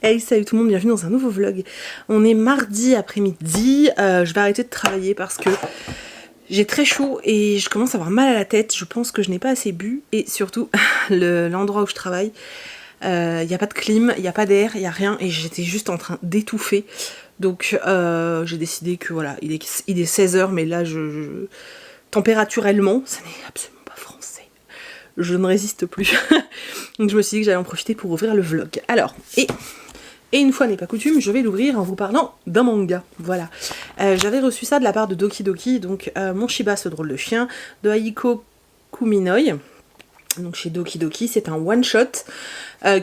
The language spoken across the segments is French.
Hey, salut tout le monde, bienvenue dans un nouveau vlog. On est mardi après-midi, je vais arrêter de travailler parce que j'ai très chaud et je commence à avoir mal à la tête. Je pense que je n'ai pas assez bu et surtout l'endroit où je travaille, il n'y a pas de clim, il n'y a pas d'air, il n'y a rien et j'étais juste en train d'étouffer. Donc j'ai décidé que voilà, il est 16h mais là températurellement, ça n'est absolument pas français. Je ne résiste plus. Donc je me suis dit que j'allais en profiter pour ouvrir le vlog. Alors, et une fois n'est pas coutume, je vais l'ouvrir en vous parlant d'un manga. Voilà. J'avais reçu ça de la part de Doki Doki, donc Mon Shiba, ce drôle de chien, de Aiko Kuminoi. Donc chez Doki Doki, c'est un one-shot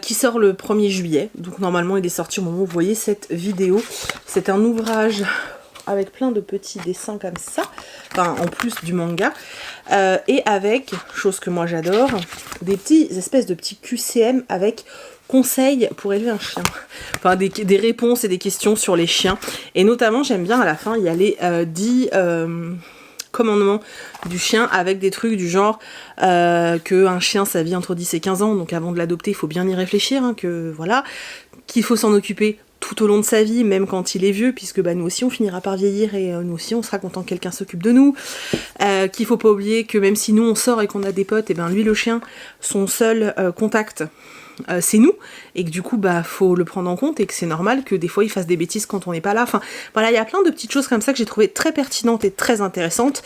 qui sort le 1er juillet. Donc normalement, il est sorti au moment où vous voyez cette vidéo. C'est un ouvrage avec plein de petits dessins comme ça, enfin en plus du manga, et avec, chose que moi j'adore, des espèces de petits QCM avec conseils pour élever un chien. Enfin des réponses et des questions sur les chiens. Et notamment j'aime bien à la fin, il y a les 10 commandements du chien avec des trucs du genre qu'un chien ça vit entre 10 et 15 ans, donc avant de l'adopter il faut bien y réfléchir, hein, que voilà, qu'il faut s'en occuper tout au long de sa vie, même quand il est vieux, puisque bah, nous aussi on finira par vieillir et nous aussi on sera content que quelqu'un s'occupe de nous, qu'il faut pas oublier que même si nous on sort et qu'on a des potes, et ben lui le chien, son seul contact c'est nous, et que du coup bah faut le prendre en compte et que c'est normal que des fois il fasse des bêtises quand on n'est pas là. Enfin voilà, il y a plein de petites choses comme ça que j'ai trouvé très pertinentes et très intéressantes.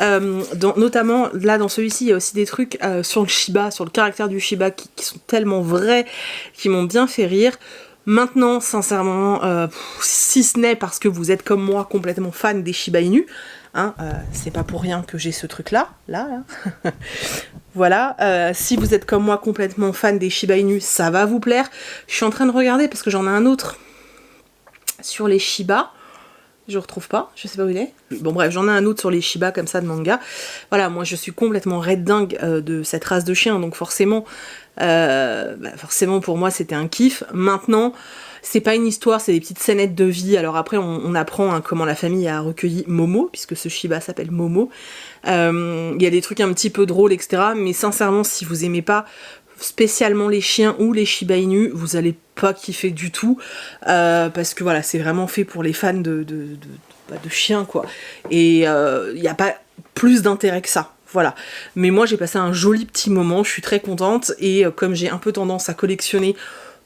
Notamment là dans celui-ci il y a aussi des trucs sur le Shiba, sur le caractère du Shiba qui sont tellement vrais, qui m'ont bien fait rire. Maintenant, sincèrement, si ce n'est parce que vous êtes comme moi complètement fan des Shiba Inu, hein, c'est pas pour rien que j'ai ce truc-là, là. Voilà, si vous êtes comme moi complètement fan des Shiba Inu, ça va vous plaire. Je suis en train de regarder parce que j'en ai un autre sur les Shiba. Je retrouve pas, je sais pas où il est. Bon bref, j'en ai un autre sur les Shiba comme ça de manga. Voilà, moi je suis complètement red dingue de cette race de chien, donc forcément pour moi c'était un kiff. Maintenant, c'est pas une histoire, c'est des petites scénettes de vie. Alors après on apprend hein, comment la famille a recueilli Momo, puisque ce Shiba s'appelle Momo. Il y a des trucs un petit peu drôles, etc. Mais sincèrement, si vous aimez pas spécialement les chiens ou les Shiba Inu, vous allez pas kiffer du tout, parce que voilà, c'est vraiment fait pour les fans de chiens, quoi. Et il n'y a pas plus d'intérêt que ça. Voilà. Mais moi j'ai passé un joli petit moment, je suis très contente, et comme j'ai un peu tendance à collectionner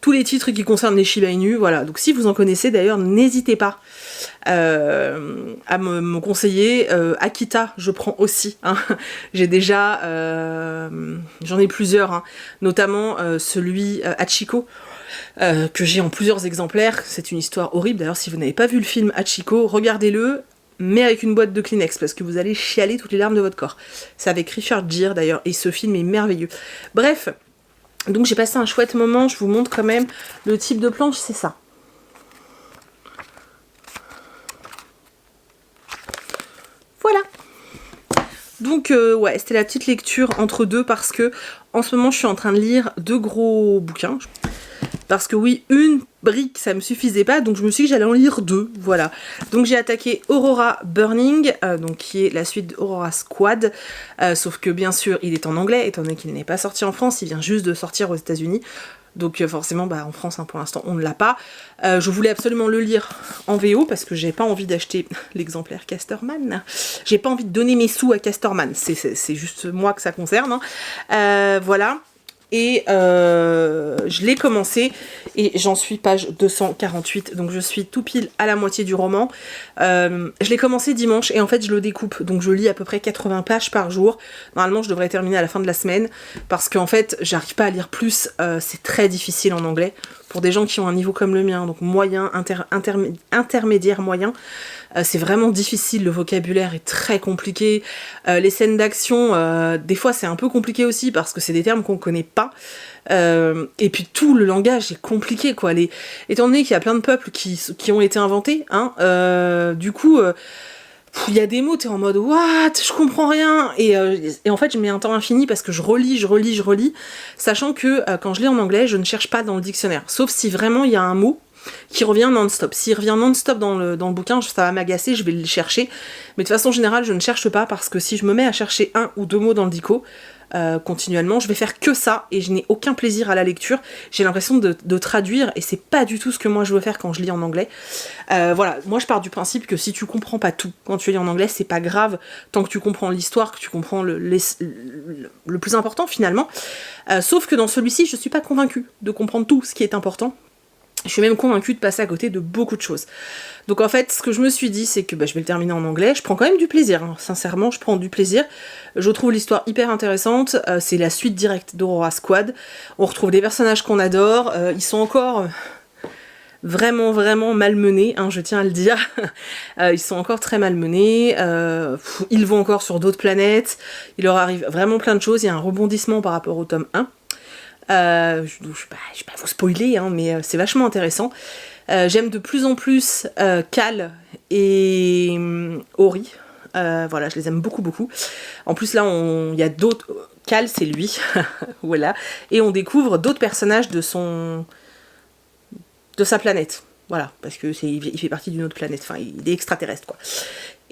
tous les titres qui concernent les Shiba Inu, voilà. Donc si vous en connaissez d'ailleurs, n'hésitez pas à me conseiller. Akita, je prends aussi. Hein. J'ai déjà, j'en ai plusieurs, hein. Notamment celui Hachiko. Que j'ai en plusieurs exemplaires. C'est une histoire horrible. D'ailleurs, si vous n'avez pas vu le film Hachiko, regardez-le, mais avec une boîte de Kleenex, parce que vous allez chialer toutes les larmes de votre corps. C'est avec Richard Gere d'ailleurs, et ce film est merveilleux. Bref, donc j'ai passé un chouette moment. Je vous montre quand même le type de planche, c'est ça. Voilà. Donc ouais, c'était la petite lecture entre deux, parce que en ce moment je suis en train de lire 2 gros bouquins. Parce que oui, une brique ça me suffisait pas, donc je me suis dit que j'allais en lire 2, voilà. Donc j'ai attaqué Aurora Burning, donc qui est la suite d'Aurora Squad, sauf que bien sûr il est en anglais, étant donné qu'il n'est pas sorti en France, il vient juste de sortir aux États-Unis. Donc forcément bah, en France hein, pour l'instant on ne l'a pas. Je voulais absolument le lire en VO parce que j'ai pas envie d'acheter l'exemplaire Casterman. J'ai pas envie de donner mes sous à Casterman, c'est juste moi que ça concerne. Hein. Voilà. Et je l'ai commencé et j'en suis page 248, donc je suis tout pile à la moitié du roman. Je l'ai commencé dimanche et en fait je le découpe, donc je lis à peu près 80 pages par jour. Normalement je devrais terminer à la fin de la semaine parce qu'en fait j'arrive pas à lire plus, c'est très difficile en anglais pour des gens qui ont un niveau comme le mien, donc moyen, intermédiaire moyen. C'est vraiment difficile, le vocabulaire est très compliqué, les scènes d'action, des fois c'est un peu compliqué aussi parce que c'est des termes qu'on connaît pas, et puis tout le langage est compliqué quoi, étant donné qu'il y a plein de peuples qui ont été inventés, hein, du coup il y a des mots, t'es en mode what, je comprends rien, et en fait je mets un temps infini parce que je relis, sachant que quand je lis en anglais je ne cherche pas dans le dictionnaire, sauf si vraiment il y a un mot qui revient non-stop. S'il revient non-stop dans le bouquin, ça va m'agacer, je vais le chercher. Mais de façon générale, je ne cherche pas parce que si je me mets à chercher 1 ou 2 mots dans le dico, continuellement, je vais faire que ça et je n'ai aucun plaisir à la lecture. J'ai l'impression de traduire et c'est pas du tout ce que moi je veux faire quand je lis en anglais. Voilà, moi je pars du principe que si tu comprends pas tout quand tu lis en anglais, c'est pas grave tant que tu comprends l'histoire, que tu comprends le plus important finalement. Sauf que dans celui-ci, je suis pas convaincue de comprendre tout ce qui est important. Je suis même convaincue de passer à côté de beaucoup de choses. Donc en fait, ce que je me suis dit, c'est que je vais le terminer en anglais. Je prends quand même du plaisir, hein. Sincèrement, je prends du plaisir. Je trouve l'histoire hyper intéressante. C'est la suite directe d'Aurora Squad. On retrouve des personnages qu'on adore. Ils sont encore vraiment, vraiment malmenés, hein, je tiens à le dire. Ils sont encore très malmenés. Ils vont encore sur d'autres planètes. Il leur arrive vraiment plein de choses. Il y a un rebondissement par rapport au tome 1. Je vais pas vous spoiler, hein, mais c'est vachement intéressant. J'aime de plus en plus Cal et Ori. Voilà, je les aime beaucoup, beaucoup. En plus, là, il y a d'autres... Cal, c'est lui. Voilà. Et on découvre d'autres personnages de sa planète. Voilà, parce que il fait partie d'une autre planète. Enfin, il est extraterrestre, quoi.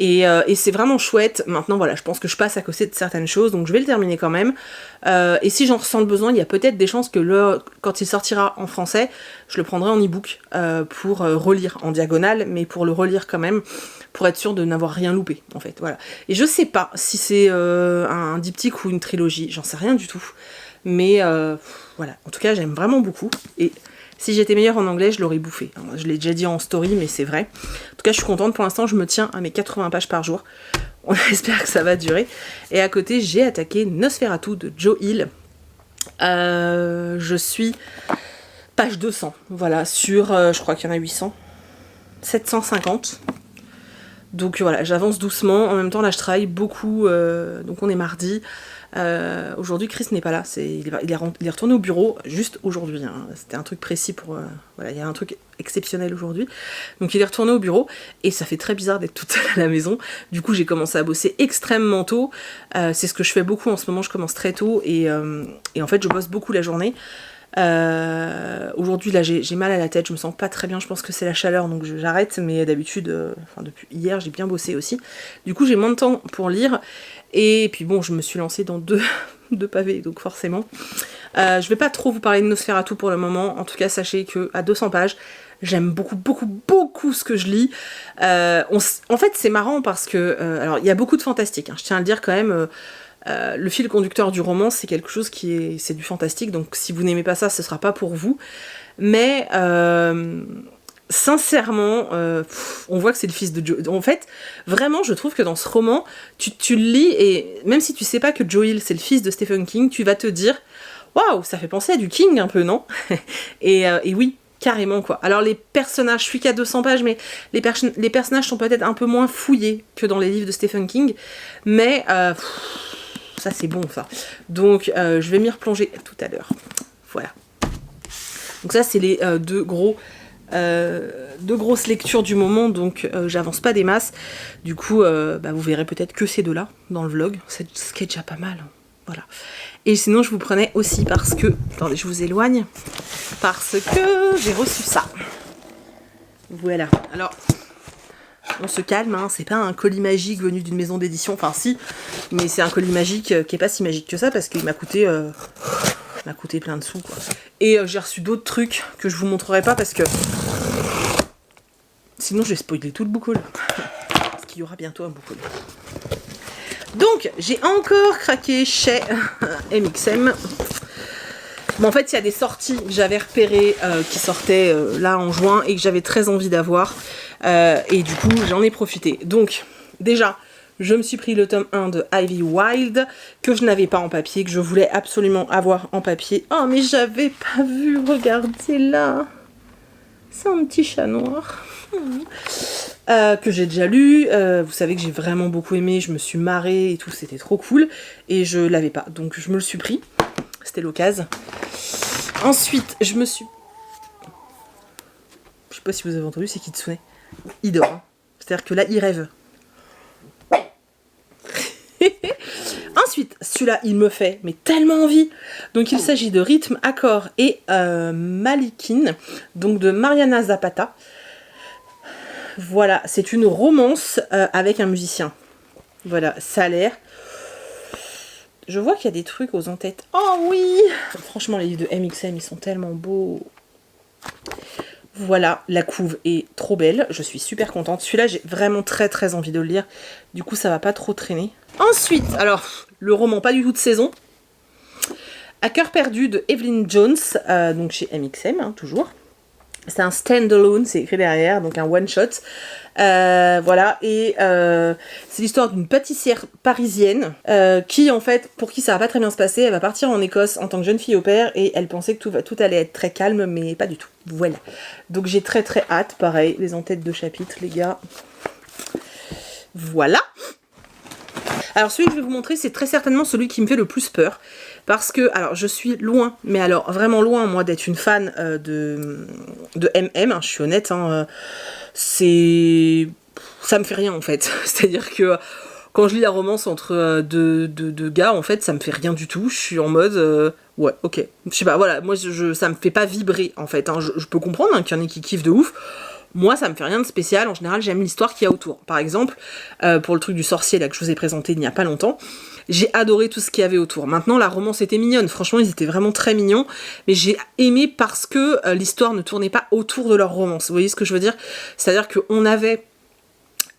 Et c'est vraiment chouette. Maintenant, voilà, je pense que je passe à côté de certaines choses, donc je vais le terminer quand même. Et si j'en ressens le besoin, il y a peut-être des chances que quand il sortira en français, je le prendrai en e-book pour relire en diagonale, mais pour le relire quand même, pour être sûr de n'avoir rien loupé, en fait. Voilà. Et je sais pas si c'est un diptyque ou une trilogie, j'en sais rien du tout. Mais voilà, en tout cas, j'aime vraiment beaucoup. Et si j'étais meilleure en anglais, je l'aurais bouffé. Alors, je l'ai déjà dit en story, mais c'est vrai. En tout cas, je suis contente. Pour l'instant, je me tiens à mes 80 pages par jour. On espère que ça va durer. Et à côté, j'ai attaqué Nosferatu de Joe Hill. Je suis page 200. Voilà, sur, je crois qu'il y en a 800. 750. Donc voilà, j'avance doucement. En même temps, là, je travaille beaucoup. Donc on est mardi. Aujourd'hui, Chris n'est pas là. Il est retourné au bureau juste aujourd'hui. Hein. C'était un truc précis pour... voilà, il y a un truc exceptionnel aujourd'hui. Donc il est retourné au bureau et ça fait très bizarre d'être toute seule à la maison. Du coup, j'ai commencé à bosser extrêmement tôt. C'est ce que je fais beaucoup en ce moment. Je commence très tôt et en fait, je bosse beaucoup la journée. Aujourd'hui là j'ai mal à la tête, je me sens pas très bien, je pense que c'est la chaleur donc j'arrête, mais d'habitude, depuis hier j'ai bien bossé aussi, du coup j'ai moins de temps pour lire, et puis bon je me suis lancée dans deux pavés donc forcément. Je vais pas trop vous parler de Nosferatu pour le moment, en tout cas sachez que à 200 pages j'aime beaucoup beaucoup beaucoup ce que je lis. En fait c'est marrant parce que alors il y a beaucoup de fantastique, hein, je tiens à le dire quand même. Le fil conducteur du roman, c'est quelque chose c'est du fantastique, donc si vous n'aimez pas ça, ce sera pas pour vous. Mais sincèrement, on voit que c'est le fils de Joe. En fait, vraiment, je trouve que dans ce roman, tu le lis et même si tu sais pas que Joe Hill c'est le fils de Stephen King, tu vas te dire waouh, ça fait penser à du King un peu, non? et oui. Carrément quoi. Alors les personnages, je suis qu'à 200 pages, mais les personnages sont peut-être un peu moins fouillés que dans les livres de Stephen King, mais ça c'est bon ça. Donc je vais m'y replonger tout à l'heure. Voilà. Donc ça c'est les deux grosses lectures du moment, donc j'avance pas des masses. Du coup vous verrez peut-être que ces deux-là dans le vlog, ce qui est déjà pas mal. Hein. Voilà. Et sinon je vous prenais aussi parce que... Attendez, je vous éloigne. Parce que j'ai reçu ça. Voilà. Alors... On se calme, hein, c'est pas un colis magique venu d'une maison d'édition, enfin si, mais c'est un colis magique qui est pas si magique que ça parce qu'il m'a coûté plein de sous quoi. Et j'ai reçu d'autres trucs que je vous montrerai pas parce que sinon je vais spoiler tout le boucole. Parce qu'il y aura bientôt un boucole. Donc j'ai encore craqué chez MXM. Bon, en fait il y a des sorties que j'avais repérées qui sortaient là en juin et que j'avais très envie d'avoir. Et du coup j'en ai profité. Donc déjà je me suis pris le tome 1 de Ivy Wild que je n'avais pas en papier, que je voulais absolument avoir en papier. Oh mais j'avais pas vu, regardez là, c'est un petit chat noir. Que j'ai déjà lu, vous savez que j'ai vraiment beaucoup aimé, je me suis marrée et tout, c'était trop cool, et je l'avais pas, donc je me le suis pris, c'était l'occasion. Ensuite je me suis... Je sais pas si vous avez entendu, c'est Kitsune. Il dort. Hein. C'est-à-dire que là, il rêve. Ensuite, celui-là, il me fait mais tellement envie. Donc il s'agit de Rythme, Accord et Malikin, donc de Mariana Zapata. Voilà, c'est une romance avec un musicien. Voilà, ça a l'air. Je vois qu'il y a des trucs aux en-têtes. Oh oui! Franchement, les livres de MXM, ils sont tellement beaux. Voilà, la couve est trop belle. Je suis super contente. Celui-là, j'ai vraiment très envie de le lire. Du coup, ça va pas trop traîner. Ensuite, alors, le roman pas du tout de saison. À cœur perdu de Evelyn Jones, donc chez MXM, hein, toujours. C'est un stand-alone, c'est écrit derrière, donc un one-shot. Voilà, et c'est l'histoire d'une pâtissière parisienne qui, en fait, pour qui ça va pas très bien se passer, elle va partir en Écosse en tant que jeune fille au père et elle pensait que tout allait être très calme, mais pas du tout. Voilà. Donc j'ai très hâte, pareil, les en-têtes de chapitre, les gars. Voilà. Alors celui que je vais vous montrer, c'est très certainement celui qui me fait le plus peur. Parce que, alors je suis loin, mais alors vraiment loin, moi, d'être une fan de MM, hein, je suis honnête, hein, ça me fait rien en fait. C'est-à-dire que quand je lis la romance entre deux gars, en fait, ça me fait rien du tout. Je suis en mode, ouais, ok. Je sais pas, voilà, moi, ça me fait pas vibrer en fait. Hein. Je peux comprendre hein, qu'il y en ait qui kiffent de ouf. Moi, ça me fait rien de spécial. En général, j'aime l'histoire qu'il y a autour. Par exemple, pour le truc du sorcier là que je vous ai présenté il n'y a pas longtemps, j'ai adoré tout ce qu'il y avait autour. Maintenant, la romance était mignonne. Franchement, ils étaient vraiment très mignons. Mais j'ai aimé parce que l'histoire ne tournait pas autour de leur romance. Vous voyez ce que je veux dire? C'est-à-dire qu'on avait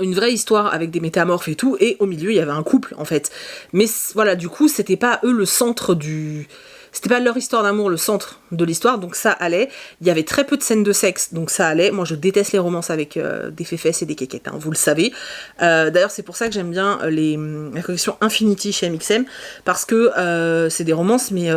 une vraie histoire avec des métamorphes et tout, et au milieu, il y avait un couple, en fait. Mais voilà, du coup, c'était pas eux le centre du... C'était pas leur histoire d'amour le centre de l'histoire, donc ça allait. Il y avait très peu de scènes de sexe, donc ça allait. Moi, je déteste les romances avec des féfesses et des kékettes, hein, vous le savez. D'ailleurs, c'est pour ça que j'aime bien la collection Infinity chez MXM, parce que c'est des romances, mais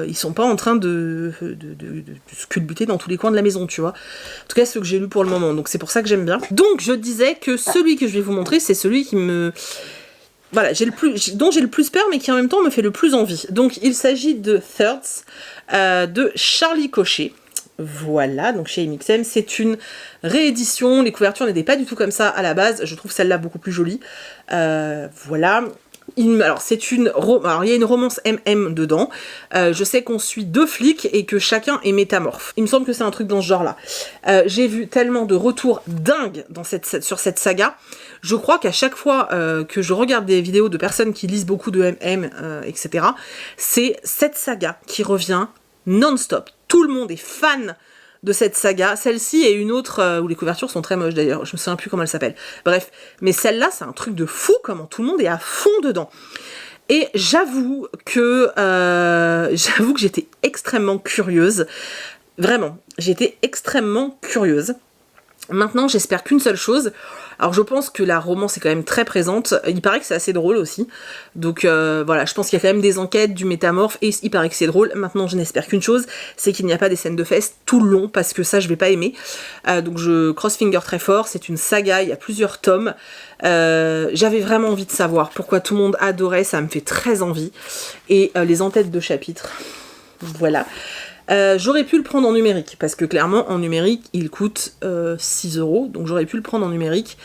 ils sont pas en train de se culbuter dans tous les coins de la maison, tu vois. En tout cas, ceux que j'ai lus pour le moment, donc c'est pour ça que j'aime bien. Donc, je disais que celui que je vais vous montrer, c'est celui qui me... Voilà, dont j'ai le plus peur, mais qui en même temps me fait le plus envie. Donc il s'agit de Thirds, de Charlie Cochet. Voilà, donc chez MXM, c'est une réédition. Les couvertures n'étaient pas du tout comme ça à la base. Je trouve celle-là beaucoup plus jolie. Voilà. Alors, il y a une romance MM dedans. Je sais qu'on suit 2 flics et que chacun est métamorphe. Il me semble que c'est un truc dans ce genre-là. J'ai vu tellement de retours dingues sur cette saga. Je crois qu'à chaque fois que je regarde des vidéos de personnes qui lisent beaucoup de MM, etc., c'est cette saga qui revient non-stop. Tout le monde est fan de cette saga. Celle-ci et une autre où les couvertures sont très moches d'ailleurs, je me souviens plus comment elle s'appelle. Bref, mais celle-là, c'est un truc de fou, comment tout le monde est à fond dedans. Et j'avoue que j'étais extrêmement curieuse. Vraiment, j'étais extrêmement curieuse. Maintenant, j'espère qu'une seule chose. Alors, je pense que la romance est quand même très présente. Il paraît que c'est assez drôle aussi. Donc, voilà, je pense qu'il y a quand même des enquêtes, du métamorphe, et il paraît que c'est drôle. Maintenant, je n'espère qu'une chose, c'est qu'il n'y a pas des scènes de fesses tout le long, parce que ça, je vais pas aimer. Donc, je cross-finger très fort. C'est une saga, il y a plusieurs tomes. J'avais vraiment envie de savoir pourquoi tout le monde adorait. Ça me fait très envie. Et les en-têtes de chapitres, voilà. J'aurais pu le prendre en numérique, parce que clairement, en numérique, il coûte 6 €, donc j'aurais pu le prendre en numérique.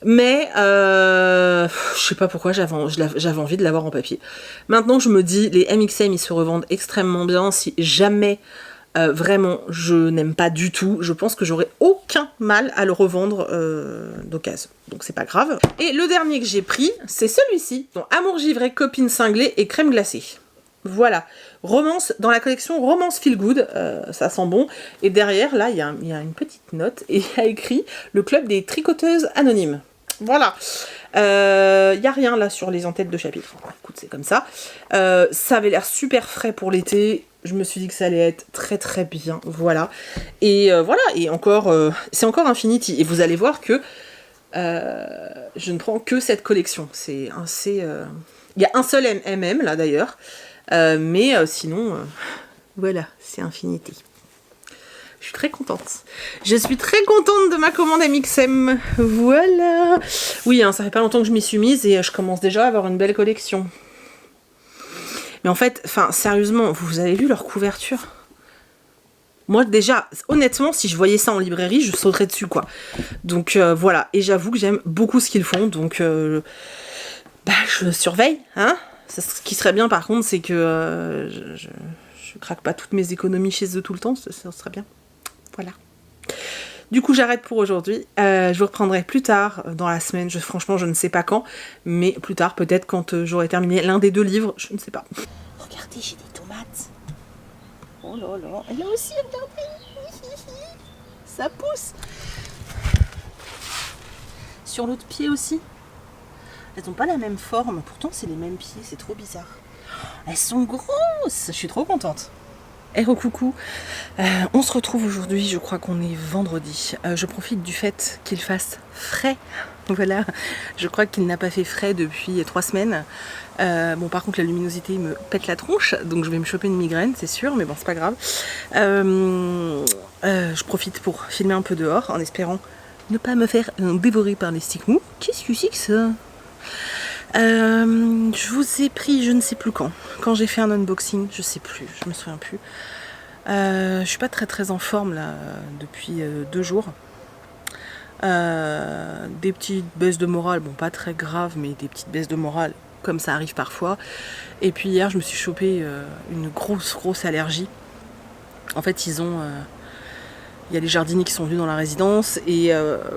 Mais, je sais pas pourquoi j'avais envie de l'avoir en papier. Maintenant, je me dis, les MXM, ils se revendent extrêmement bien. Si jamais, vraiment, je n'aime pas du tout, je pense que j'aurais aucun mal à le revendre d'occasion. Donc c'est pas grave. Et le dernier que j'ai pris, c'est celui-ci. Donc, Amour givré, copine cinglée et crème glacée. Voilà, romance, dans la collection Romance Feel Good, ça sent bon. Et derrière, là, il y a une petite note et il y a écrit le club des tricoteuses anonymes. Voilà, il n'y a rien là sur les en-têtes de chapitre. Écoute, c'est comme ça. Ça avait l'air super frais pour l'été. Je me suis dit que ça allait être très bien. Voilà. Et voilà, et encore, c'est encore Infinity. Et vous allez voir que je ne prends que cette collection. Il y a un seul MM là d'ailleurs. Mais sinon, voilà, c'est Infinity. Je suis très contente. Je suis très contente de ma commande MXM. Voilà. Oui, hein, ça fait pas longtemps que je m'y suis mise et je commence déjà à avoir une belle collection. Mais en fait, sérieusement, vous avez vu leur couverture? Moi déjà, honnêtement, si je voyais ça en librairie, je sauterais dessus, quoi. Donc voilà, et j'avoue que j'aime beaucoup ce qu'ils font, donc je surveille, hein. Ce qui serait bien par contre, c'est que je craque pas toutes mes économies chez eux tout le temps, ça serait bien. Voilà. Du coup, j'arrête pour aujourd'hui. Je vous reprendrai plus tard dans la semaine. Franchement, je ne sais pas quand, mais plus tard, peut-être quand j'aurai terminé l'un des 2 livres. Je ne sais pas. Regardez, j'ai des tomates. Oh là là. Et là aussi, regardez. Ça pousse. Sur l'autre pied aussi. Elles n'ont pas la même forme. Pourtant, c'est les mêmes pieds. C'est trop bizarre. Elles sont grosses. Je suis trop contente. Hello coucou, on se retrouve aujourd'hui, je crois qu'on est vendredi. Je profite du fait qu'il fasse frais. Voilà, je crois qu'il n'a pas fait frais depuis 3 semaines. Bon, par contre la luminosité me pète la tronche, donc je vais me choper une migraine, c'est sûr, mais bon, c'est pas grave. Je profite pour filmer un peu dehors, en espérant ne pas me faire dévorer par les sticks mous. Qu'est-ce que c'est que ça ? Je vous ai pris je ne sais plus quand j'ai fait un unboxing, je sais plus, je me souviens plus. Je suis pas très en forme là depuis 2 jours. Des petites baisses de morale, bon pas très graves, mais des petites baisses de morale comme ça arrive parfois. Et puis hier je me suis chopé une grosse allergie. En fait il y a les jardiniers qui sont venus dans la résidence et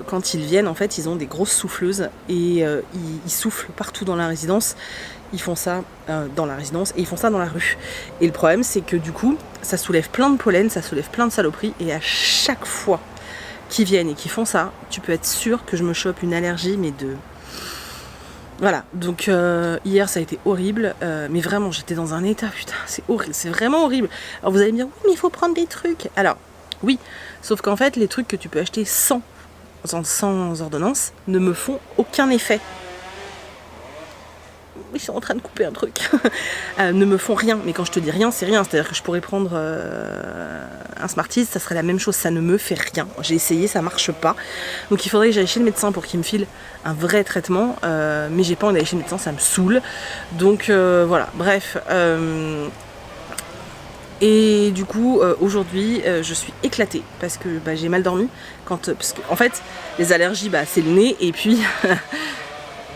quand ils viennent, en fait, ils ont des grosses souffleuses et ils soufflent partout dans la résidence. Ils font ça dans la résidence et ils font ça dans la rue. Et le problème, c'est que du coup, ça soulève plein de pollen, ça soulève plein de saloperies et à chaque fois qu'ils viennent et qu'ils font ça, tu peux être sûr que je me chope une allergie, mais de... Voilà, donc hier ça a été horrible, mais vraiment j'étais dans un état, putain, c'est horrible, c'est vraiment horrible. Alors vous allez me dire, oui, mais il faut prendre des trucs. Alors, oui, sauf qu'en fait, les trucs que tu peux acheter sans ordonnance ne me font aucun effet. Ils sont en train de couper un truc. Ne me font rien, mais quand je te dis rien, c'est rien. C'est-à-dire que je pourrais prendre un Smarties, ça serait la même chose, ça ne me fait rien. J'ai essayé, ça marche pas. Donc il faudrait que j'aille chez le médecin pour qu'il me file un vrai traitement, mais j'ai pas envie d'aller chez le médecin, ça me saoule. Donc voilà, bref... Et du coup, aujourd'hui, je suis éclatée parce que j'ai mal dormi. Parce que, en fait, les allergies, c'est le nez et puis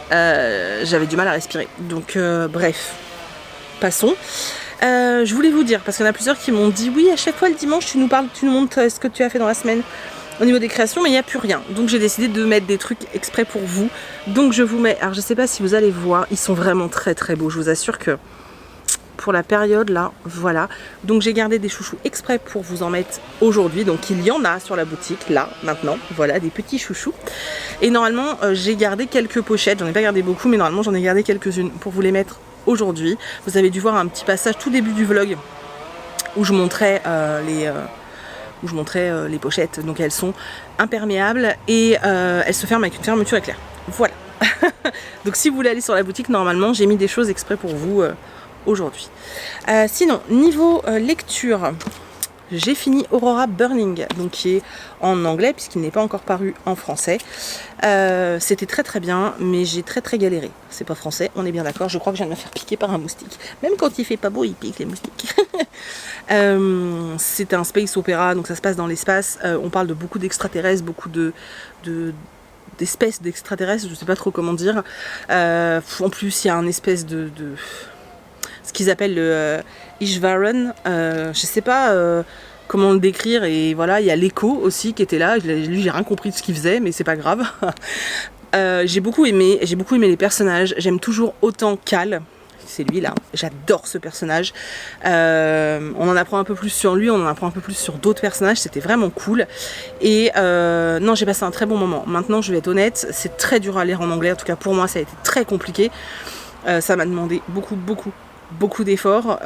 j'avais du mal à respirer. Donc, bref, passons. Je voulais vous dire, parce qu'il y en a plusieurs qui m'ont dit oui, à chaque fois le dimanche, tu nous montres ce que tu as fait dans la semaine au niveau des créations, mais il n'y a plus rien. Donc, j'ai décidé de mettre des trucs exprès pour vous. Donc, je vous mets. Alors, je sais pas si vous allez voir, ils sont vraiment très beaux. Je vous assure que. Pour la période là, voilà. Donc j'ai gardé des chouchous exprès pour vous en mettre aujourd'hui. Donc il y en a sur la boutique là, maintenant. Voilà, des petits chouchous. Et normalement, j'ai gardé quelques pochettes. J'en ai pas gardé beaucoup, mais normalement j'en ai gardé quelques-unes pour vous les mettre aujourd'hui. Vous avez dû voir un petit passage tout début du vlog où je montrais les pochettes. Donc elles sont imperméables et elles se ferment avec une fermeture éclair. Voilà. Donc si vous voulez aller sur la boutique, normalement j'ai mis des choses exprès pour vous aujourd'hui. Sinon, niveau lecture, j'ai fini Aurora Burning, donc qui est en anglais puisqu'il n'est pas encore paru en français. C'était très bien, mais j'ai très galéré. C'est pas français, on est bien d'accord. Je crois que je viens de me faire piquer par un moustique. Même quand il fait pas beau, il pique les moustiques. C'est un space opéra, donc ça se passe dans l'espace. On parle de beaucoup d'extraterrestres, beaucoup d'espèces d'extraterrestres, je sais pas trop comment dire. En plus, il y a un espèce de ce qu'ils appellent le Ishvaran, je sais pas comment le décrire, et voilà, il y a l'écho aussi qui était là, lui j'ai rien compris de ce qu'il faisait, mais c'est pas grave. J'ai beaucoup aimé les personnages, j'aime toujours autant Cal, c'est lui là, j'adore ce personnage. On en apprend un peu plus sur lui, on en apprend un peu plus sur d'autres personnages, c'était vraiment cool. Et non, j'ai passé un très bon moment. Maintenant, je vais être honnête, c'est très dur à lire en anglais, en tout cas pour moi ça a été très compliqué. Ça m'a demandé beaucoup d'efforts.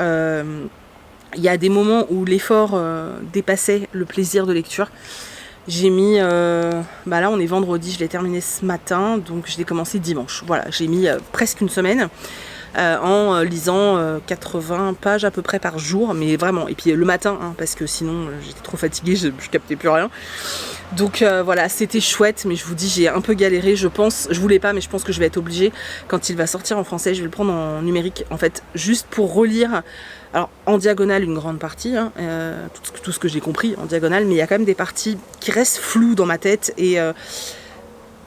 Il y a des moments où l'effort dépassait le plaisir de lecture. J'ai mis, là on est vendredi, je l'ai terminé ce matin, donc je l'ai commencé dimanche. Voilà, j'ai mis presque une semaine en lisant 80 pages à peu près par jour, mais vraiment. Et puis le matin, parce que sinon j'étais trop fatiguée, je captais plus rien. Donc voilà, c'était chouette, mais je vous dis, j'ai un peu galéré, je pense. Je voulais pas, mais je pense que je vais être obligée. Quand il va sortir en français, je vais le prendre en numérique, en fait, juste pour relire. Alors, en diagonale, une grande partie, tout ce que j'ai compris en diagonale, mais il y a quand même des parties qui restent floues dans ma tête. Et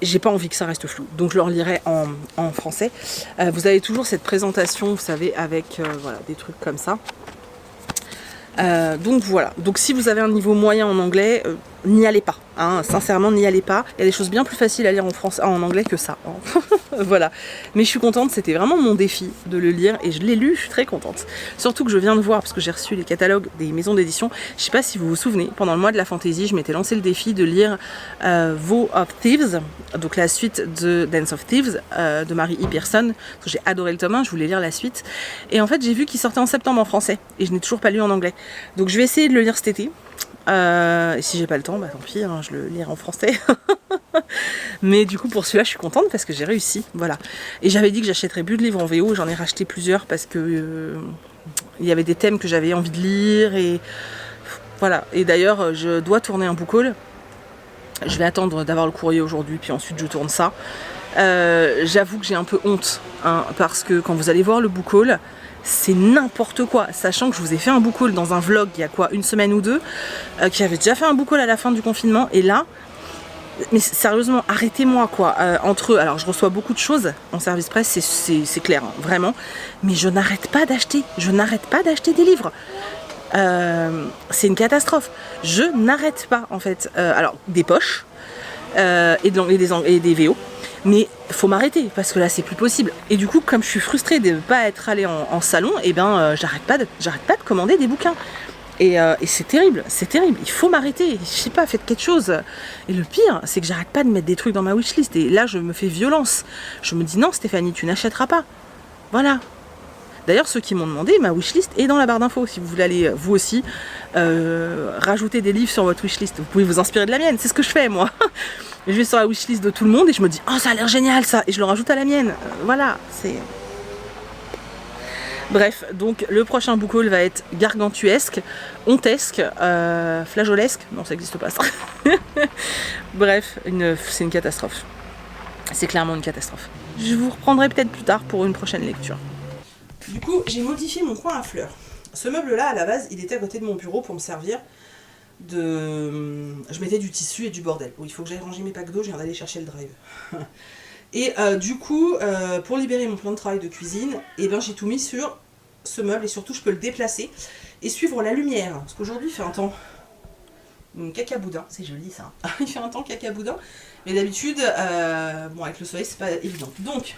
j'ai pas envie que ça reste flou, donc je le relirai en français. Vous avez toujours cette présentation, vous savez, avec voilà, des trucs comme ça. Donc voilà, donc si vous avez un niveau moyen en anglais, n'y allez pas, hein. Sincèrement n'y allez pas, il y a des choses bien plus faciles à lire en anglais que ça, hein. Voilà, mais je suis contente, c'était vraiment mon défi de le lire et je l'ai lu, je suis très contente. Surtout que je viens de voir, parce que j'ai reçu les catalogues des maisons d'édition, je sais pas si vous vous souvenez, pendant le mois de la fantasy, je m'étais lancé le défi de lire Vow of Thieves, donc la suite de Dance of Thieves de Mary E. Pearson, parce que j'ai adoré le tome 1, je voulais lire la suite, et en fait j'ai vu qu'il sortait en septembre en français, et je n'ai toujours pas lu en anglais. Donc je vais essayer de le lire cet été. Et si j'ai pas le temps, bah tant pis, hein, je le lirai en français. Mais du coup pour celui-là je suis contente parce que j'ai réussi. Voilà. Et j'avais dit que j'achèterais plus de livres en VO, j'en ai racheté plusieurs parce que il y avait des thèmes que j'avais envie de lire et voilà. Et d'ailleurs je dois tourner un book haul. Je vais attendre d'avoir le courrier aujourd'hui, puis ensuite je tourne ça. J'avoue que j'ai un peu honte, hein, parce que quand vous allez voir le book haul, c'est n'importe quoi, sachant que je vous ai fait un book haul dans un vlog il y a quoi, une semaine ou deux, qui avait déjà fait un book haul à la fin du confinement, et là, mais sérieusement, arrêtez-moi quoi, entre eux, alors je reçois beaucoup de choses en service presse, c'est clair, hein, vraiment, mais je n'arrête pas d'acheter, des livres. C'est une catastrophe, je n'arrête pas en fait, alors des poches, et des VO, mais faut m'arrêter parce que là c'est plus possible. Et du coup, comme je suis frustrée de ne pas être allée en salon, et ben j'arrête pas de commander des bouquins. Et c'est terrible, il faut m'arrêter, je sais pas, faites quelque chose. Et le pire, c'est que j'arrête pas de mettre des trucs dans ma wishlist, et là je me fais violence. Je me dis non Stéphanie, tu n'achèteras pas. Voilà. D'ailleurs, ceux qui m'ont demandé, ma wishlist est dans la barre d'infos. Si vous voulez aller, vous aussi, rajouter des livres sur votre wishlist, vous pouvez vous inspirer de la mienne. C'est ce que je fais, moi. Je vais sur la wishlist de tout le monde et je me dis, oh, ça a l'air génial, ça. Et je le rajoute à la mienne. Voilà, c'est... Bref, donc le prochain book haul va être gargantuesque, hontesque, flageolesque. Non, ça n'existe pas, ça. Bref, c'est une catastrophe. C'est clairement une catastrophe. Je vous reprendrai peut-être plus tard pour une prochaine lecture. Du coup, j'ai modifié mon coin à fleurs. Ce meuble-là, à la base, il était à côté de mon bureau pour me servir de... Je mettais du tissu et du bordel. Oui, il faut que j'aille ranger mes packs d'eau, je viens d'aller chercher le drive. Et du coup, pour libérer mon plan de travail de cuisine, eh ben, j'ai tout mis sur ce meuble et surtout, je peux le déplacer et suivre la lumière. Parce qu'aujourd'hui, il fait un temps cacaboudin. C'est joli, ça. Il fait un temps cacaboudin. Mais d'habitude, bon, avec le soleil, c'est pas évident. Donc,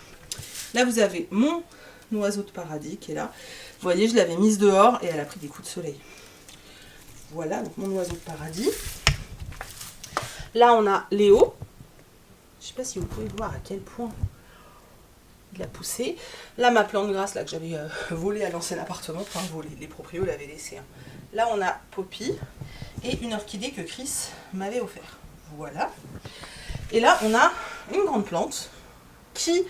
là, vous avez mon oiseau de paradis qui est là. Vous voyez, je l'avais mise dehors et elle a pris des coups de soleil. Voilà, donc mon oiseau de paradis. Là, on a Léo. Je sais pas si vous pouvez voir à quel point il a poussé. Là, ma plante grasse là, que j'avais volée à l'ancien appartement. Enfin, volée, les proprios l'avaient laissé. Hein. Là, on a Poppy et une orchidée que Chris m'avait offert. Voilà. Et là, on a une grande plante qui...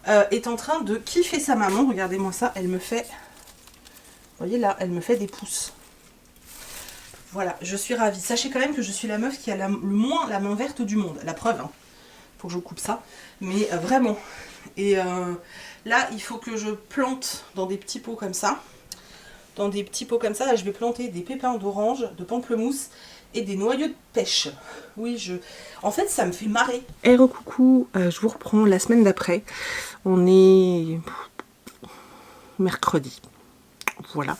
est en train de kiffer sa maman. Regardez-moi ça, elle me fait... Vous voyez là, elle me fait des pouces. Voilà, je suis ravie. Sachez quand même que je suis la meuf qui a le moins la main verte du monde. La preuve, hein. Faut que je coupe ça. Mais vraiment. Et là, il faut que je plante dans des petits pots comme ça. Dans des petits pots comme ça, là, je vais planter des pépins d'orange, de pamplemousse et des noyaux de pêche. Oui, en fait, ça me fait marrer. Eh, recoucou, je vous reprends la semaine d'après. On est mercredi. Voilà.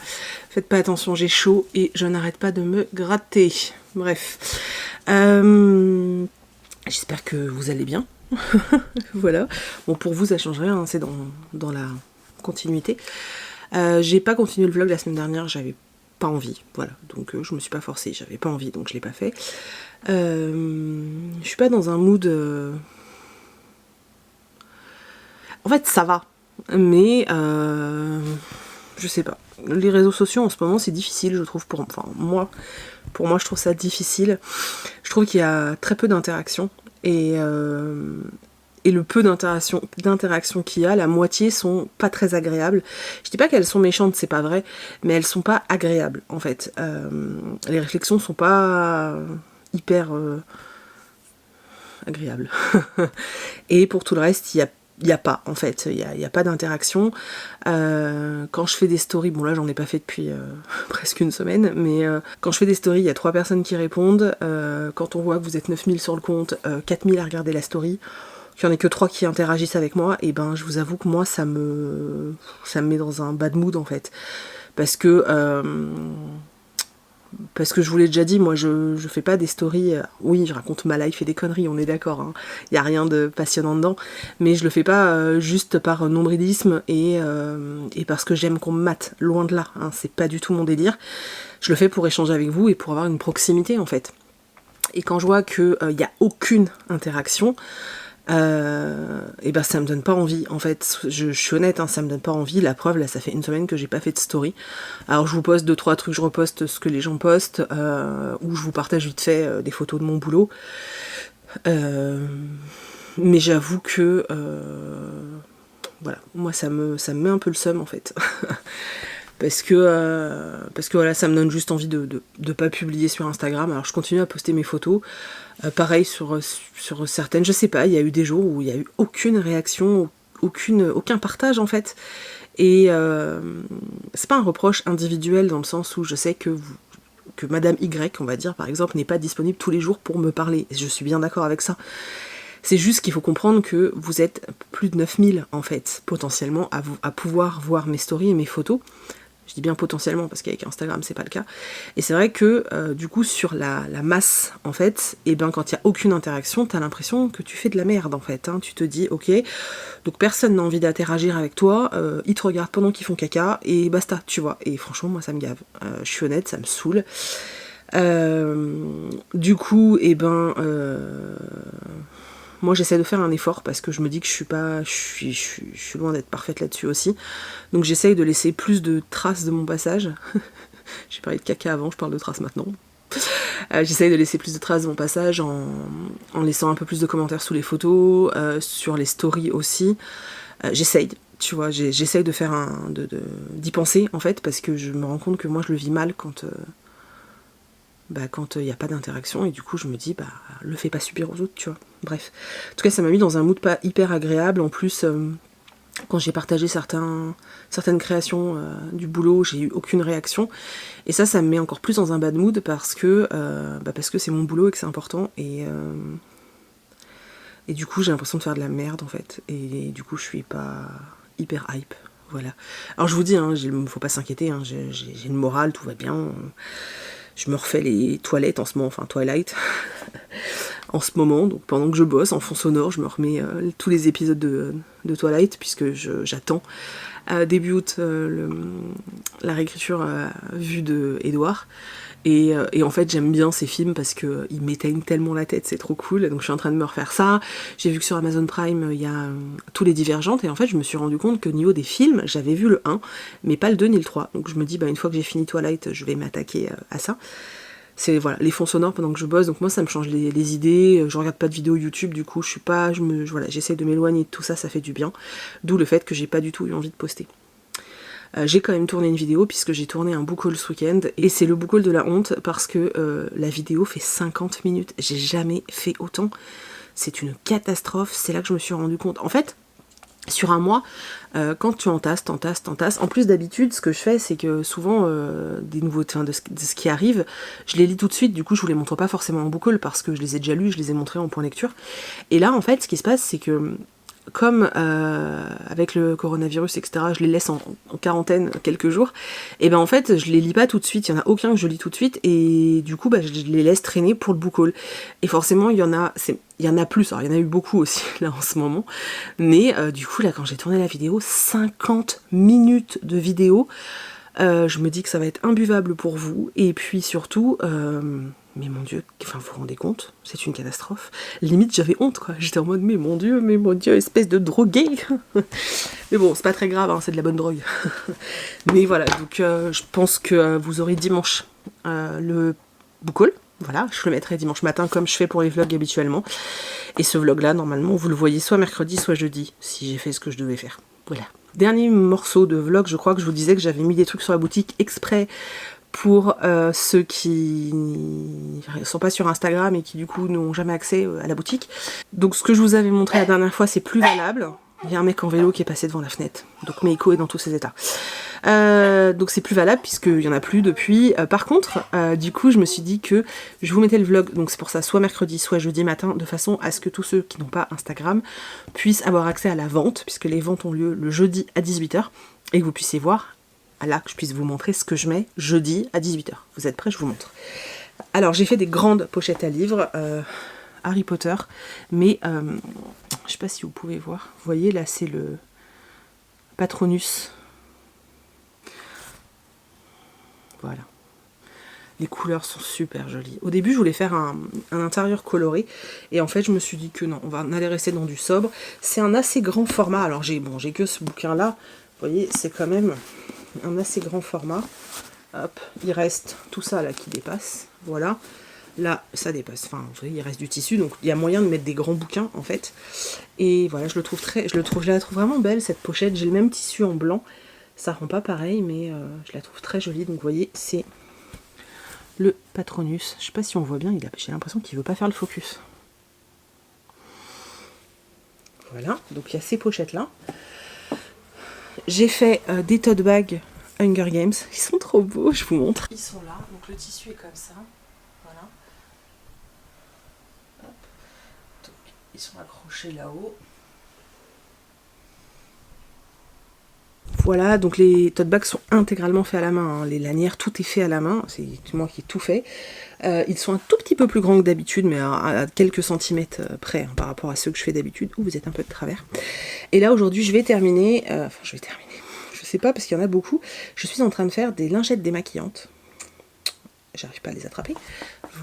Faites pas attention, j'ai chaud et je n'arrête pas de me gratter. Bref. J'espère que vous allez bien. Voilà. Bon, pour vous, ça change rien, hein, c'est dans la continuité. J'ai pas continué le vlog la semaine dernière, j'avais pas envie. Voilà. Donc, je me suis pas forcée, j'avais pas envie, donc je l'ai pas fait. Je suis pas dans un mood... En fait, ça va. Mais... je sais pas. Les réseaux sociaux en ce moment c'est difficile, je trouve, pour moi je trouve ça difficile. Je trouve qu'il y a très peu d'interactions et le peu d'interaction qu'il y a, la moitié sont pas très agréables. Je dis pas qu'elles sont méchantes, c'est pas vrai, mais elles sont pas agréables en fait. Les réflexions sont pas hyper agréables. Et pour tout le reste, il y a il n'y a pas en fait, il y a pas d'interaction. Quand je fais des stories, bon là j'en ai pas fait depuis presque une semaine, mais quand je fais des stories, il y a 3 personnes qui répondent. Quand on voit que vous êtes 9000 sur le compte, 4000 à regarder la story, qu'il n'y en ait que 3 qui interagissent avec moi, et ben je vous avoue que moi ça me met dans un bad mood en fait. Parce que je vous l'ai déjà dit, moi je fais pas des stories, oui je raconte ma life et des conneries, on est d'accord, hein. Y a rien de passionnant dedans, mais je le fais pas juste par nombrilisme et parce que j'aime qu'on me mate, loin de là, hein. C'est pas du tout mon délire, je le fais pour échanger avec vous et pour avoir une proximité en fait. Et quand je vois qu'il y a aucune interaction, et ben ça me donne pas envie en fait, je suis honnête, hein, ça me donne pas envie. La preuve, là ça fait une semaine que j'ai pas fait de story, alors je vous poste 2-3 trucs, je reposte ce que les gens postent, ou je vous partage vite fait des photos de mon boulot, mais j'avoue que voilà, moi ça me met un peu le seum en fait. Parce que voilà, ça me donne juste envie de pas publier sur Instagram. Alors je continue à poster mes photos, pareil sur certaines, je sais pas, il y a eu des jours où il y a eu aucune réaction, aucun partage en fait. Et c'est pas un reproche individuel dans le sens où je sais que Madame Y, on va dire par exemple, n'est pas disponible tous les jours pour me parler. Je suis bien d'accord avec ça. C'est juste qu'il faut comprendre que vous êtes plus de 9000 en fait, potentiellement, à pouvoir voir mes stories et mes photos. Je dis bien potentiellement parce qu'avec Instagram c'est pas le cas. Et c'est vrai que du coup sur la masse en fait, et ben quand il y a aucune interaction, t'as l'impression que tu fais de la merde en fait. Hein. Tu te dis ok, donc personne n'a envie d'interagir avec toi, ils te regardent pendant qu'ils font caca et basta, tu vois. Et franchement moi ça me gave. Je suis honnête, ça me saoule. Du coup, et ben moi j'essaie de faire un effort parce que je me dis que je suis loin d'être parfaite là-dessus aussi. Donc j'essaye de laisser plus de traces de mon passage. J'ai parlé de caca avant, je parle de traces maintenant. J'essaye de laisser plus de traces de mon passage en laissant un peu plus de commentaires sous les photos, sur les stories aussi. J'essaye, tu vois, j'essaye de faire d'y penser en fait, parce que je me rends compte que moi je le vis mal quand il n'y a pas d'interaction, et du coup je me dis le fais pas subir aux autres, tu vois. Bref, en tout cas ça m'a mis dans un mood pas hyper agréable. En plus quand j'ai partagé certaines créations du boulot, j'ai eu aucune réaction, et ça me met encore plus dans un bad mood parce que c'est mon boulot et que c'est important, et du coup j'ai l'impression de faire de la merde en fait, et du coup je suis pas hyper hype, voilà. Alors je vous dis, hein, faut pas s'inquiéter, hein, j'ai une morale, tout va bien. Je me refais les toilettes en ce moment, enfin Twilight, en ce moment, donc pendant que je bosse en fond sonore, je me remets tous les épisodes de Twilight, puisque j'attends début août la réécriture vue de Edouard. Et en fait j'aime bien ces films parce qu'ils m'éteignent tellement la tête, c'est trop cool. Donc je suis en train de me refaire ça. J'ai vu que sur Amazon Prime il y a tous les Divergentes, et en fait je me suis rendu compte qu'au niveau des films j'avais vu le 1 mais pas le 2 ni le 3. Donc je me dis une fois que j'ai fini Twilight je vais m'attaquer à ça. C'est voilà, les fonds sonores pendant que je bosse, donc moi ça me change les idées. Je regarde pas de vidéos YouTube, du coup j'essaie de m'éloigner de tout ça, ça fait du bien. D'où le fait que j'ai pas du tout eu envie de poster. J'ai quand même tourné une vidéo puisque j'ai tourné un book haul ce week-end, et c'est le book haul de la honte parce que la vidéo fait 50 minutes. J'ai jamais fait autant. C'est une catastrophe, c'est là que je me suis rendu compte. En fait, sur un mois, quand tu entasses, en plus d'habitude, ce que je fais, c'est que souvent, des nouveautés, de ce qui arrive, je les lis tout de suite, du coup je vous les montre pas forcément en book haul parce que je les ai déjà lus, je les ai montrés en point lecture. Et là, en fait, ce qui se passe, c'est que comme avec le coronavirus, etc., je les laisse en quarantaine quelques jours, et en fait je les lis pas tout de suite, il y en a aucun que je lis tout de suite, et du coup je les laisse traîner pour le book haul. Et forcément il y en a plus, alors il y en a eu beaucoup aussi là en ce moment, mais du coup là quand j'ai tourné la vidéo, 50 minutes de vidéo, je me dis que ça va être imbuvable pour vous, et puis surtout mais mon dieu, enfin vous vous rendez compte, c'est une catastrophe. Limite j'avais honte quoi, j'étais en mode mais mon dieu, espèce de drogué. Mais bon, c'est pas très grave, hein, c'est de la bonne drogue. Mais voilà, donc je pense que vous aurez dimanche le book haul. Voilà, je le mettrai dimanche matin comme je fais pour les vlogs habituellement. Et ce vlog là, normalement, vous le voyez soit mercredi, soit jeudi, si j'ai fait ce que je devais faire. Voilà. Dernier morceau de vlog, je crois que je vous disais que j'avais mis des trucs sur la boutique exprès pour ceux qui ne sont pas sur Instagram et qui du coup n'ont jamais accès à la boutique. Donc ce que je vous avais montré la dernière fois, c'est plus valable. Il y a un mec en vélo qui est passé devant la fenêtre. Donc Meiko est dans tous ses états. Donc c'est plus valable puisqu'il y en a plus depuis. Par contre, du coup, je me suis dit que je vous mettais le vlog, donc c'est pour ça, soit mercredi, soit jeudi matin, de façon à ce que tous ceux qui n'ont pas Instagram puissent avoir accès à la vente, puisque les ventes ont lieu le jeudi à 18h, et que vous puissiez voir, là, que je puisse vous montrer ce que je mets jeudi à 18h. Vous êtes prêts? Je vous montre. Alors, j'ai fait des grandes pochettes à livres, Harry Potter, mais je sais pas si vous pouvez voir. Vous voyez, là, c'est le Patronus. Voilà. Les couleurs sont super jolies. Au début, je voulais faire un intérieur coloré. Et en fait, je me suis dit que non, on va aller rester dans du sobre. C'est un assez grand format. Alors, j'ai que ce bouquin-là. Vous voyez, c'est quand même un assez grand format. Hop, il reste tout ça là qui dépasse. Voilà. Là, ça dépasse. Enfin, vous voyez, il reste du tissu. Donc, il y a moyen de mettre des grands bouquins, en fait. Et voilà, je la trouve vraiment belle, cette pochette. J'ai le même tissu en blanc. Ça rend pas pareil, mais je la trouve très jolie. Donc, vous voyez, c'est le Patronus. Je sais pas si on voit bien, j'ai l'impression qu'il veut pas faire le focus. Voilà, donc il y a ces pochettes-là. J'ai fait des tote bags Hunger Games. Ils sont trop beaux, je vous montre. Ils sont là, donc le tissu est comme ça. Voilà. Hop. Donc, ils sont accrochés là-haut. Voilà, donc les tote bags sont intégralement faits à la main, hein. Les lanières, tout est fait à la main, c'est moi qui ai tout fait. Ils sont un tout petit peu plus grands que d'habitude, mais à quelques centimètres près, hein, par rapport à ceux que je fais d'habitude. Ouh, vous êtes un peu de travers. Et là, aujourd'hui, je vais terminer, je sais pas, parce qu'il y en a beaucoup. Je suis en train de faire des lingettes démaquillantes. J'arrive pas à les attraper.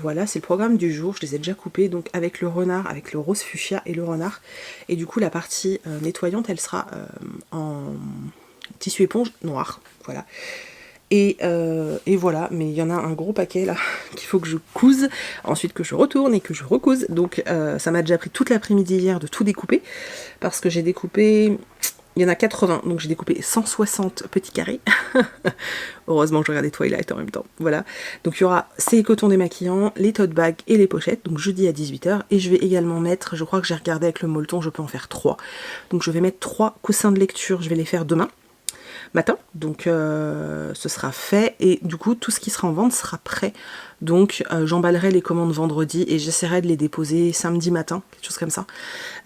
Voilà, c'est le programme du jour, je les ai déjà coupées, donc avec le renard, avec le rose fuchsia et le renard. Et du coup, la partie nettoyante, elle sera en tissu éponge noir, voilà. Et voilà, mais il y en a un gros paquet là qu'il faut que je couse, ensuite que je retourne et que je recouse. Donc ça m'a déjà pris toute l'après-midi hier de tout découper, parce que j'ai découpé, il y en a 80, donc j'ai découpé 160 petits carrés. Heureusement que je regardais Twilight en même temps, voilà. Donc il y aura ces cotons démaquillants, les tote bags et les pochettes, donc jeudi à 18h. Et je vais également mettre, je crois que j'ai regardé avec le molleton, je peux en faire 3. Donc je vais mettre 3 coussins de lecture, je vais les faire demain matin, donc ce sera fait, et du coup tout ce qui sera en vente sera prêt, donc j'emballerai les commandes vendredi et j'essaierai de les déposer samedi matin, quelque chose comme ça.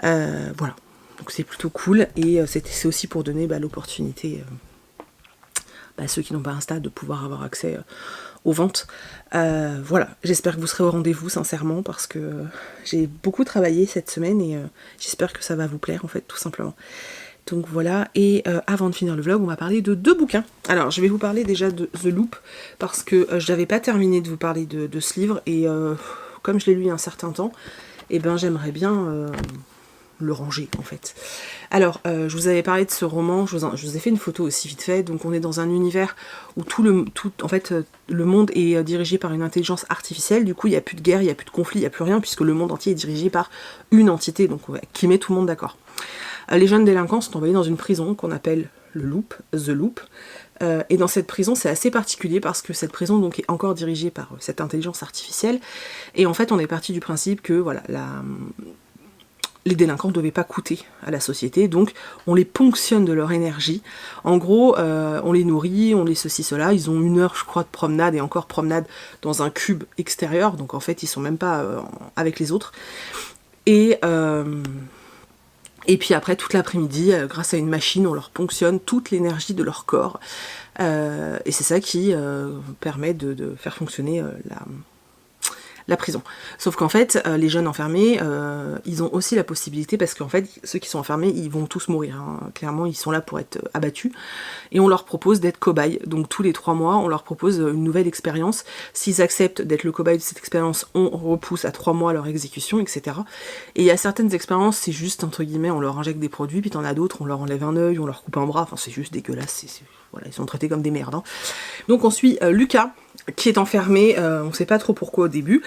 Voilà, donc c'est plutôt cool, et c'est aussi pour donner l'opportunité à ceux qui n'ont pas Insta de pouvoir avoir accès aux ventes. Voilà, j'espère que vous serez au rendez-vous sincèrement, parce que j'ai beaucoup travaillé cette semaine, et j'espère que ça va vous plaire en fait, tout simplement. Donc voilà, et avant de finir le vlog, on va parler de 2 bouquins. Alors, je vais vous parler déjà de The Loop, parce que je n'avais pas terminé de vous parler de ce livre, et comme je l'ai lu il y a un certain temps, et ben j'aimerais bien le ranger, en fait. Alors, je vous avais parlé de ce roman, je vous ai fait une photo aussi vite fait, donc on est dans un univers où le monde est dirigé par une intelligence artificielle, du coup il n'y a plus de guerre, il n'y a plus de conflit, il n'y a plus rien, puisque le monde entier est dirigé par une entité, donc qui met tout le monde d'accord. Les jeunes délinquants sont envoyés dans une prison qu'on appelle le Loop, The Loop. Et dans cette prison, c'est assez particulier parce que cette prison donc est encore dirigée par cette intelligence artificielle. Et en fait, on est parti du principe que voilà, les délinquants ne devaient pas coûter à la société, donc on les ponctionne de leur énergie. En gros, on les nourrit, on les ceci, cela. Ils ont 1 heure, je crois, de promenade, et encore promenade dans un cube extérieur. Donc en fait, ils sont même pas avec les autres. Et puis après, toute l'après-midi, grâce à une machine, on leur ponctionne toute l'énergie de leur corps. Et c'est ça qui permet de faire fonctionner la prison. Sauf qu'en fait, les jeunes enfermés, ils ont aussi la possibilité, parce qu'en fait, ceux qui sont enfermés, ils vont tous mourir, hein. Clairement, ils sont là pour être abattus. Et on leur propose d'être cobayes. Donc tous les 3 mois, on leur propose une nouvelle expérience. S'ils acceptent d'être le cobaye de cette expérience, on repousse à 3 mois leur exécution, etc. Et il y a certaines expériences, c'est juste, entre guillemets, on leur injecte des produits, puis t'en as d'autres, on leur enlève un œil, on leur coupe un bras, enfin c'est juste dégueulasse, voilà, ils sont traités comme des merdes, hein. Donc on suit Lucas, qui est enfermé, on sait pas trop pourquoi au début,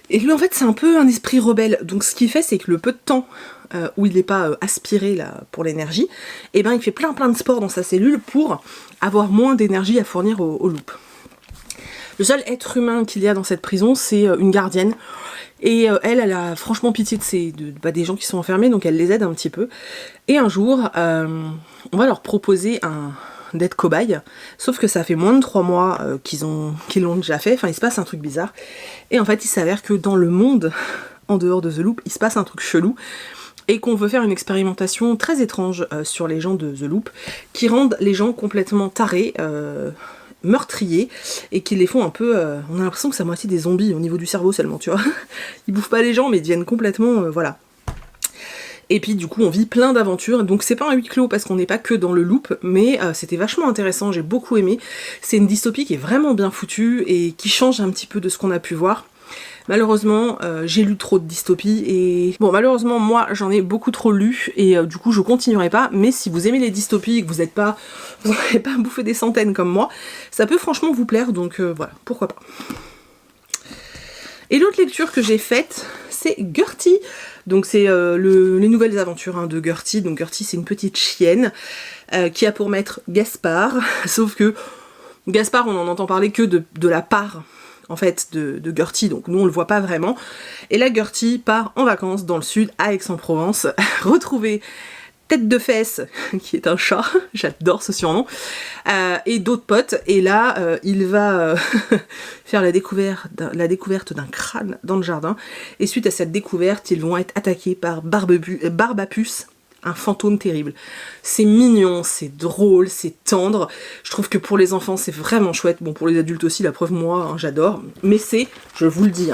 et lui en fait c'est un peu un esprit rebelle, donc ce qu'il fait c'est que le peu de temps où il n'est pas aspiré là, pour l'énergie, et ben il fait plein de sport dans sa cellule pour avoir moins d'énergie à fournir au Loop. Le seul être humain qu'il y a dans cette prison, c'est une gardienne. Et elle a franchement pitié des gens qui sont enfermés, donc elle les aide un petit peu. Et un jour, on va leur proposer d'être cobaye, sauf que ça fait moins de 3 mois qu'ils l'ont déjà fait, enfin il se passe un truc bizarre. Et en fait il s'avère que dans le monde, en dehors de The Loop, il se passe un truc chelou, et qu'on veut faire une expérimentation très étrange sur les gens de The Loop, qui rendent les gens complètement tarés, meurtriers, et qui les font un peu... on a l'impression que c'est à moitié des zombies au niveau du cerveau seulement, tu vois. Ils bouffent pas les gens, mais ils deviennent complètement... voilà. Et puis du coup on vit plein d'aventures, donc c'est pas un huis clos parce qu'on n'est pas que dans le loop, mais c'était vachement intéressant, j'ai beaucoup aimé. C'est une dystopie qui est vraiment bien foutue et qui change un petit peu de ce qu'on a pu voir. Malheureusement, j'ai lu trop de dystopies et... Bon, malheureusement, moi, j'en ai beaucoup trop lu et du coup, je continuerai pas. Mais si vous aimez les dystopies et que vous n'avez pas bouffé des centaines comme moi, ça peut franchement vous plaire, donc voilà, pourquoi pas. Et l'autre lecture que j'ai faite, c'est Gertie. Donc c'est les nouvelles aventures de Gertie. Donc Gertie, c'est une petite chienne qui a pour maître Gaspard. Sauf que Gaspard, on en entend parler que de la part en fait de Gertie, donc nous on le voit pas vraiment. Et là Gertie part en vacances dans le sud, à Aix-en-Provence, retrouver Tête de Fesse, qui est un chat, j'adore ce surnom, et d'autres potes, et là il va faire la découverte d'un crâne dans le jardin, et suite à cette découverte, ils vont être attaqués par Barbapuce, un fantôme terrible. C'est mignon, c'est drôle, c'est tendre. Je trouve que pour les enfants, c'est vraiment chouette. Bon, pour les adultes aussi, la preuve, moi, j'adore. Mais c'est, je vous le dis,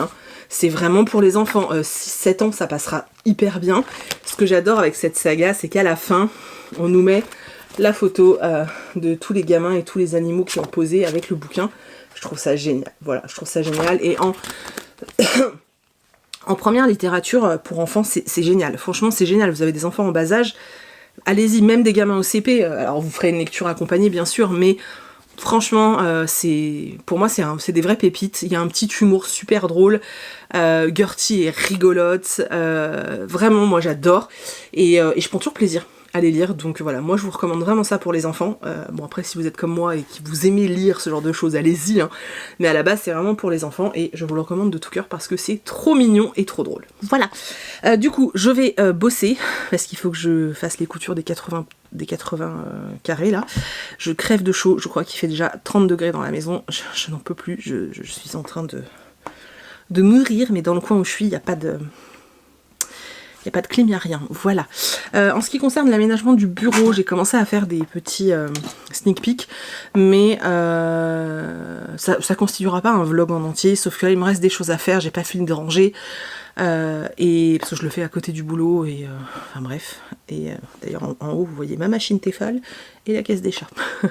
c'est vraiment pour les enfants. 6-7 ans, ça passera hyper bien. Ce que j'adore avec cette saga, c'est qu'à la fin, on nous met la photo de tous les gamins et tous les animaux qui ont posé avec le bouquin. Je trouve ça génial. Voilà, je trouve ça génial. Et en première littérature pour enfants, c'est génial. Franchement, c'est génial. Vous avez des enfants en bas âge, allez-y, même des gamins au CP. Alors, vous ferez une lecture accompagnée, bien sûr, mais franchement, pour moi, c'est des vraies pépites. Il y a un petit humour super drôle. Gertie est rigolote. Vraiment, moi, j'adore. Et je prends toujours plaisir à les lire. Donc voilà, moi, je vous recommande vraiment ça pour les enfants. Bon, après, si vous êtes comme moi et que vous aimez lire ce genre de choses, allez-y. Mais à la base, c'est vraiment pour les enfants. Et je vous le recommande de tout cœur parce que c'est trop mignon et trop drôle. Voilà. Du coup, je vais bosser parce qu'il faut que je fasse les coutures des 80 carrés là. Je crève de chaud, je crois qu'il fait déjà 30 degrés dans la maison, je n'en peux plus, je suis en train de mourir, mais dans le coin où je suis, il n'y a pas de clim, il n'y a rien, voilà. En ce qui concerne l'aménagement du bureau, j'ai commencé à faire des petits sneak peeks, mais ça constituera pas un vlog en entier, sauf que là il me reste des choses à faire, j'ai pas fini de ranger, et parce que je le fais à côté du boulot, et enfin bref. Et d'ailleurs en haut vous voyez ma machine Tefal et la caisse des chats. On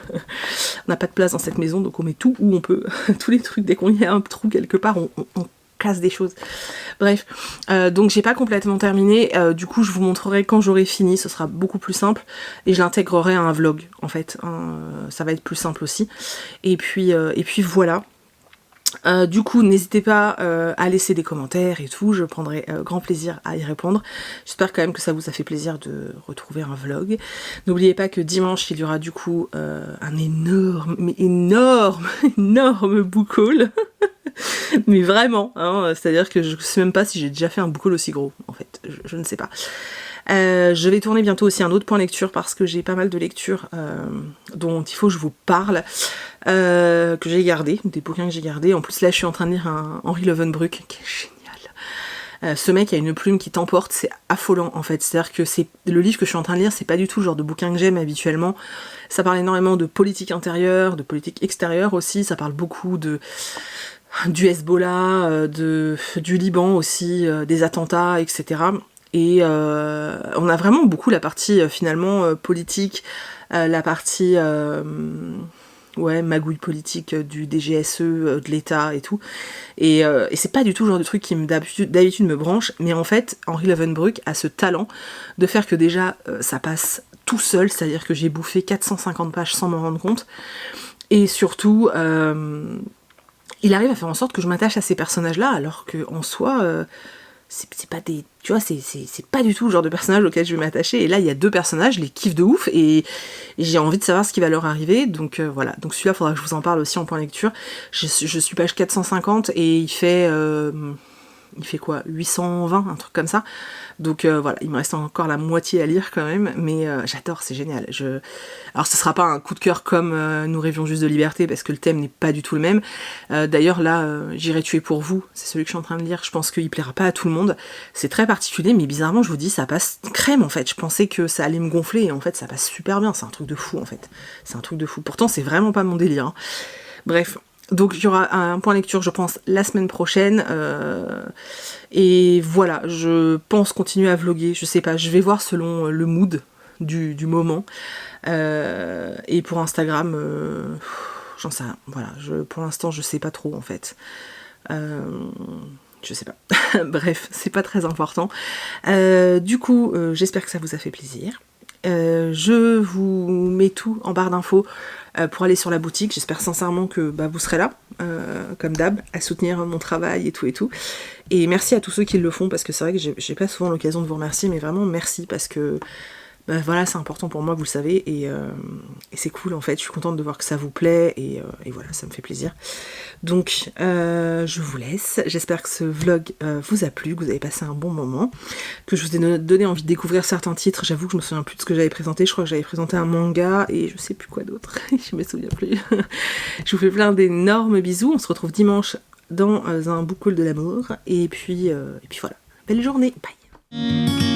n'a pas de place dans cette maison, donc on met tout où on peut, tous les trucs, dès qu'on y a un trou quelque part, on casse des choses. Bref, donc j'ai pas complètement terminé, du coup je vous montrerai quand j'aurai fini, ce sera beaucoup plus simple, et je l'intégrerai à un vlog en fait, ça va être plus simple aussi. Et puis voilà. Du coup, n'hésitez pas à laisser des commentaires et tout, je prendrai grand plaisir à y répondre. J'espère quand même que ça vous a fait plaisir de retrouver un vlog. N'oubliez pas que dimanche, il y aura du coup un énorme book haul. Mais vraiment, c'est-à-dire que je sais même pas si j'ai déjà fait un book haul aussi gros, en fait, je ne sais pas. Je vais tourner bientôt aussi un autre point lecture parce que j'ai pas mal de lectures dont il faut que je vous parle, que j'ai gardé, des bouquins que j'ai gardés. En plus là je suis en train de lire un Henri Leeuwenbruck qui est génial. Ce mec a une plume qui t'emporte, c'est affolant en fait. C'est-à-dire que le livre que je suis en train de lire, c'est pas du tout le genre de bouquin que j'aime habituellement. Ça parle énormément de politique intérieure, de politique extérieure aussi, ça parle beaucoup du Hezbollah, du Liban aussi, des attentats, etc. Et on a vraiment beaucoup la partie finalement politique, la partie magouille politique du DGSE, de l'État et tout. Et c'est pas du tout le genre de truc qui d'habitude me branche, mais en fait Henri Leeuwenbruck a ce talent de faire que déjà ça passe tout seul, c'est-à-dire que j'ai bouffé 450 pages sans m'en rendre compte. Et surtout il arrive à faire en sorte que je m'attache à ces personnages-là, alors qu'en soi, c'est pas des... Tu vois, c'est pas du tout le genre de personnage auquel je vais m'attacher. Et là, il y a 2 personnages, je les kiffe de ouf, et j'ai envie de savoir ce qui va leur arriver. Donc voilà, donc celui-là, faudra que je vous en parle aussi en point lecture. Je suis page 450, et il fait quoi, 820, un truc comme ça. Donc voilà, il me reste encore la moitié à lire quand même, mais j'adore, c'est génial. Alors ce sera pas un coup de cœur comme Nous rêvions juste de liberté, parce que le thème n'est pas du tout le même. D'ailleurs là, J'irai tuer pour vous, c'est celui que je suis en train de lire, je pense qu'il plaira pas à tout le monde. C'est très particulier, mais bizarrement je vous dis, ça passe crème en fait. Je pensais que ça allait me gonfler, et en fait ça passe super bien, c'est un truc de fou en fait. C'est un truc de fou. Pourtant c'est vraiment pas mon délire, hein. Bref. Donc il y aura un point lecture, je pense, la semaine prochaine. Et voilà, je pense continuer à vlogger. Je sais pas, je vais voir selon le mood du moment. Et pour Instagram, j'en sais rien. Voilà, pour l'instant, je sais pas trop en fait. Je sais pas. Bref, c'est pas très important. Du coup, j'espère que ça vous a fait plaisir. Je vous mets tout en barre d'infos pour aller sur la boutique. J'espère sincèrement que vous serez là, comme d'hab, à soutenir mon travail et tout et tout. Et merci à tous ceux qui le font, parce que c'est vrai que j'ai pas souvent l'occasion de vous remercier, mais vraiment merci, parce que voilà, c'est important pour moi, vous le savez, et c'est cool en fait. Je suis contente de voir que ça vous plaît, et voilà, ça me fait plaisir. Donc je vous laisse. J'espère que ce vlog vous a plu, que vous avez passé un bon moment, que je vous ai donné envie de découvrir certains titres. J'avoue que je me souviens plus de ce que j'avais présenté. Je crois que j'avais présenté un manga et je sais plus quoi d'autre. Je me souviens plus. Je vous fais plein d'énormes bisous. On se retrouve dimanche dans un book haul de l'amour. Et puis voilà. Belle journée. Bye.